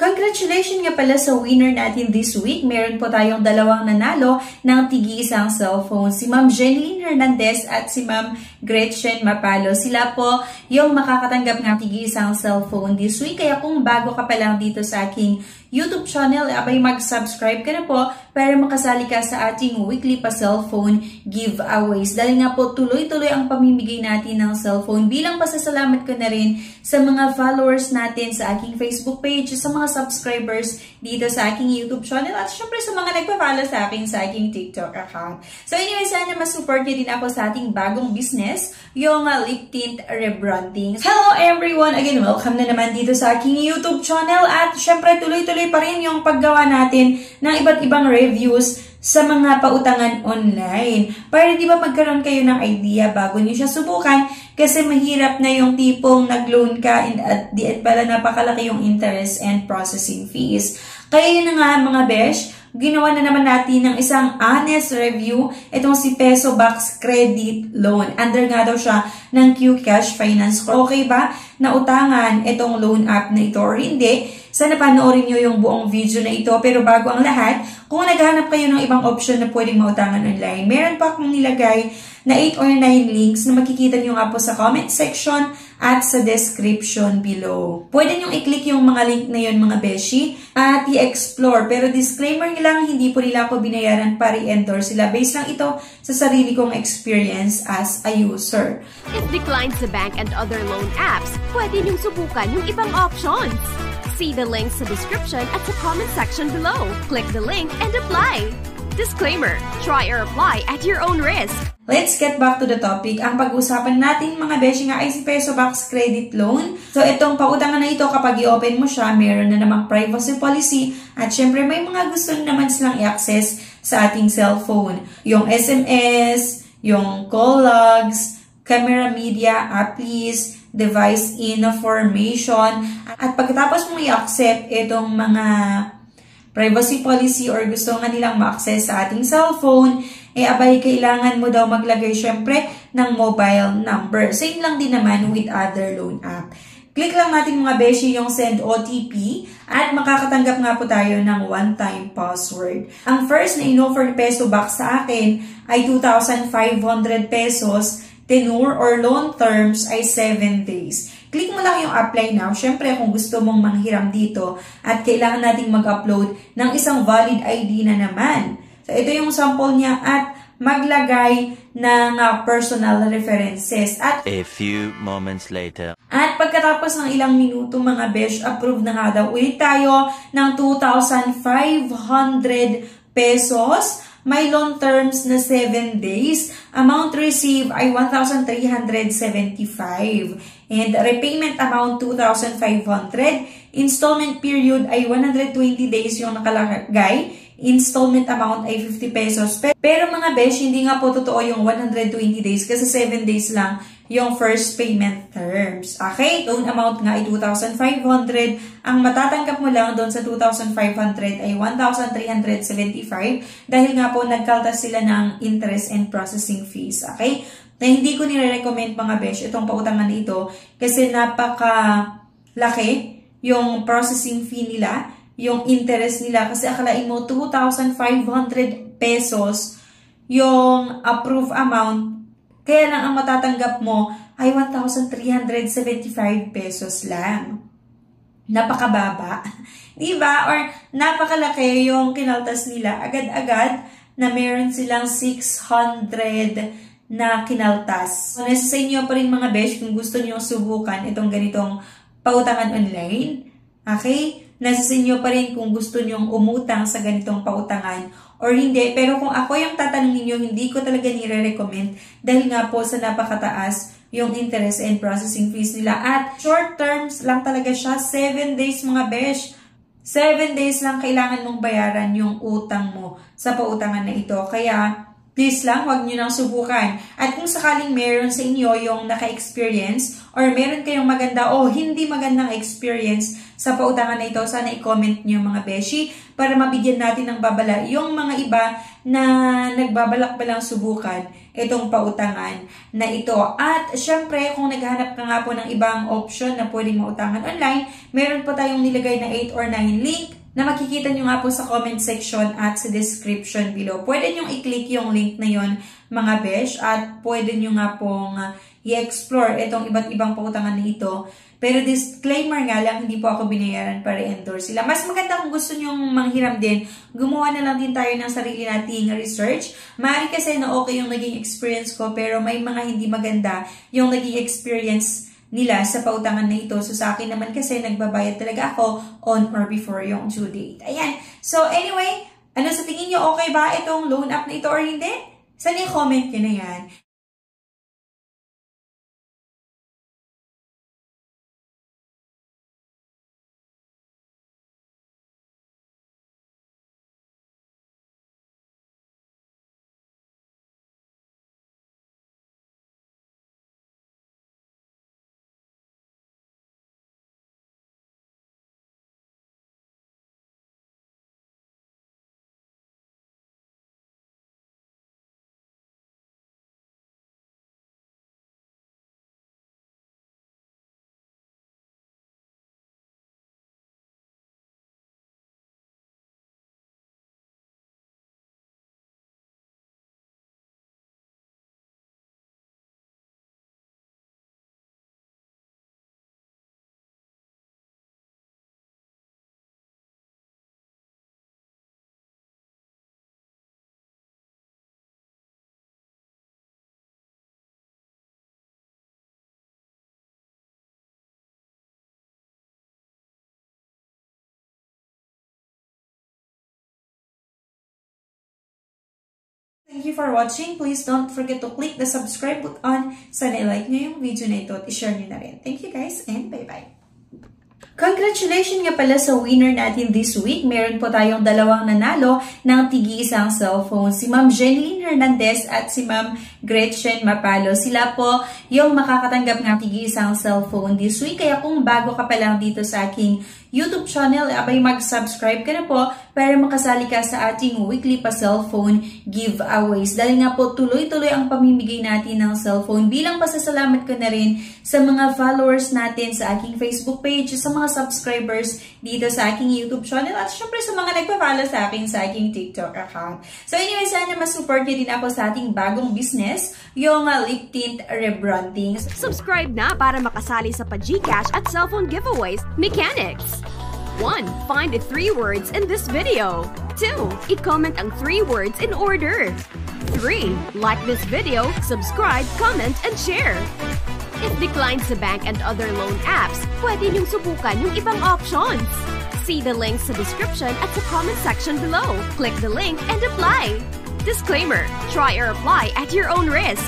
Congratulations nga pala sa winner natin this week. Meron po tayong dalawang nanalo ng tigi-isang cellphone. Si Ma'am Jeneline Hernandez at si Ma'am Gretchen Mapalo. Sila po yung makakatanggap ng tigi-isang cellphone this week. Kaya kung bago ka pa lang dito sa aking YouTube channel, abay mag-subscribe ka na po para makasali ka sa ating weekly pa cellphone giveaways. Dahil nga po tuloy-tuloy ang pamimigay natin ng cellphone. Bilang pasasalamat ko na rin sa mga followers natin sa aking Facebook page, sa mga subscribers dito sa aking YouTube channel, at syempre sa mga nagpa-follow sa akin sa aking TikTok account. So anyway, sana mas-support nyo din ako sa ating bagong business, yung lip tint rebranding. Hello everyone! Again, welcome na naman dito sa aking YouTube channel, at syempre tuloy-tuloy pa rin yung paggawa natin ng iba't ibang reviews sa mga pautangan online. Para di ba magkaroon kayo ng idea bago niyo siya subukan, kasi mahirap na yung tipong nag-loan ka and at the end pala napakalaki yung interest and processing fees. Kaya yun na nga mga besh, ginawa na naman natin ng isang honest review itong si Peso Box Credit Loan. Under nga daw siya ng QCash Finance. Okay ba na utangan itong loan app na ito or hindi? Sana panoorin nyo yung buong video na ito. Pero bago ang lahat, kung naghahanap kayo ng ibang option na pwedeng mautangan online, meron pa akong nilagay na 8 or 9 links na makikita nyo nga po sa comment section at sa description below. Pwede nyo i-click yung mga link na yun mga beshi at i-explore. Pero disclaimer nyo lang, hindi po nila ako binayaran para i-endorse sila. Based lang ito sa sarili kong experience as a user. If declined sa bank and other loan apps, pwede nyong subukan yung ibang options. See the links sa description at sa comment section below. Click the link and apply. Disclaimer, try or apply at your own risk. Let's get back to the topic. Ang pag-usapan natin mga beshi nga ay si Peso Box Credit Loan. So itong pautangan na ito, kapag i-open mo siya, meron na namang privacy policy at syempre may mga gusto naman silang i-access sa ating cellphone. Yung SMS, yung call logs, camera media, applis, device information, at pagkatapos mo i-accept itong mga privacy policy or gusto nga nilang ma-access sa ating cellphone, abay kailangan mo daw maglagay syempre ng mobile number. Same lang din naman with other loan app. Click lang natin mga beshi yung send OTP at makakatanggap nga po tayo ng one-time password. Ang first na in-offer ni Peso Box sa akin ay 2,500 pesos. Tenure or loan terms ay 7 days. Click mo lang yung apply now. Syempre, kung gusto mong manghiram dito at kailangan nating mag-upload ng isang valid ID na naman. So, ito yung sample niya at maglagay ng personal references. At a few moments later. At pagkatapos ng ilang minuto mga besh, approve na nga daw ulit tayo ng 2,500 pesos. May loan terms na 7 days. Amount received ay 1,375. And repayment amount 2,500. Installment period ay 120 days yung nakalagay. Installment amount ay 50 pesos. Pero mga besh, hindi nga po totoo yung 120 days kasi 7 days lang yung first payment terms. Okay? Loan amount nga ay 2,500. Ang matatanggap mo lang doon sa 2,500 ay 1,375 dahil nga po nagkaltas sila ng interest and processing fees. Okay? Na hindi ko nire-recommend mga besh itong pautangan na ito kasi napaka-laki yung processing fee nila, yung interest nila, kasi akalain mo 2,500 pesos yung approved amount. Kaya lang ang matatanggap mo ay 1,375 pesos lang. Napakababa. Diba? Or napakalaki yung kinaltas nila. Agad-agad na meron silang 600 na kinaltas. So, nasa sa inyo pa rin mga besh kung gusto nyo subukan itong ganitong pautangan online. Okay? Nasa sa inyo pa rin kung gusto nyo umutang sa ganitong pautangan or hindi. Pero kung ako yung tatanungin nyo, hindi ko talaga nire-recommend dahil nga po sa napakataas yung interest and processing fees nila. At short terms lang talaga siya. 7 days mga besh. 7 days lang kailangan mong bayaran yung utang mo sa pautangan na ito. Kaya please lang, huwag nyo nang subukan. At kung sakaling meron sa inyo yung naka-experience or meron kayong maganda o hindi magandang experience sa pautangan na ito. Sana i-comment nyo mga beshi para mabigyan natin ng babala yung mga iba na nagbabalak pa lang subukan itong pautangan na ito. At syempre, kung naghahanap ka nga po ng ibang option na pwedeng mautangan online, meron po tayong nilagay na 8 or 9 link na makikita nyo nga po sa comment section at sa description below. Pwede nyo i-click yung link na yon mga besh at pwede nyo nga pong i-explore itong iba't ibang pautangan na ito. Pero disclaimer nga lang, hindi po ako binayaran para endorse sila. Mas maganda kung gusto nyong manghiram din, gumawa na lang din tayo ng sarili nating research. Maaari kasi na okay yung naging experience ko, pero may mga hindi maganda yung naging experience nila sa pautangan na ito. So sa akin naman kasi nagbabayad talaga ako on or before yung due date. Ayan. So anyway, ano sa tingin nyo, okay ba itong loan app na ito or hindi? Sana i-comment nyo na yan. Thank you for watching. Please don't forget to click the subscribe button. Sana i-like nyo yung video na ito at i-share nyo na rin. Thank you guys and bye-bye. Congratulations nga pala sa winner natin this week. Meron po tayong dalawang nanalo ng tigi-isang cellphone. Si Ma'am Jeneline Hernandez at si Ma'am Gretchen Mapalo. Sila po yung makakatanggap ng tigi-isang cellphone this week. Kaya kung bago ka pa lang dito sa aking YouTube channel, abay mag-subscribe ka na po para makasali ka sa ating weekly pa cellphone giveaways. Dahil nga po tuloy-tuloy ang pamimigay natin ng cellphone. Bilang pasasalamat ko na rin sa mga followers natin sa aking Facebook page, sa mga subscribers dito sa aking YouTube channel, at syempre sa mga nagpa-follow sa akin sa aking TikTok account. So anyway, sana ma-support nyo din ako sa ating bagong business, yung lip tint rebranding. Subscribe na para makasali sa pa-GCash at cellphone giveaways. Mechanics! 1. Find the 3 words in this video. 2. I-comment ang 3 words in order. 3. Like this video, subscribe, comment, and share. If declined sa bank and other loan apps, pwede niyong subukan yung ibang options. See the links sa description at sa comment section below. Click the link and apply. Disclaimer: try or apply at your own risk.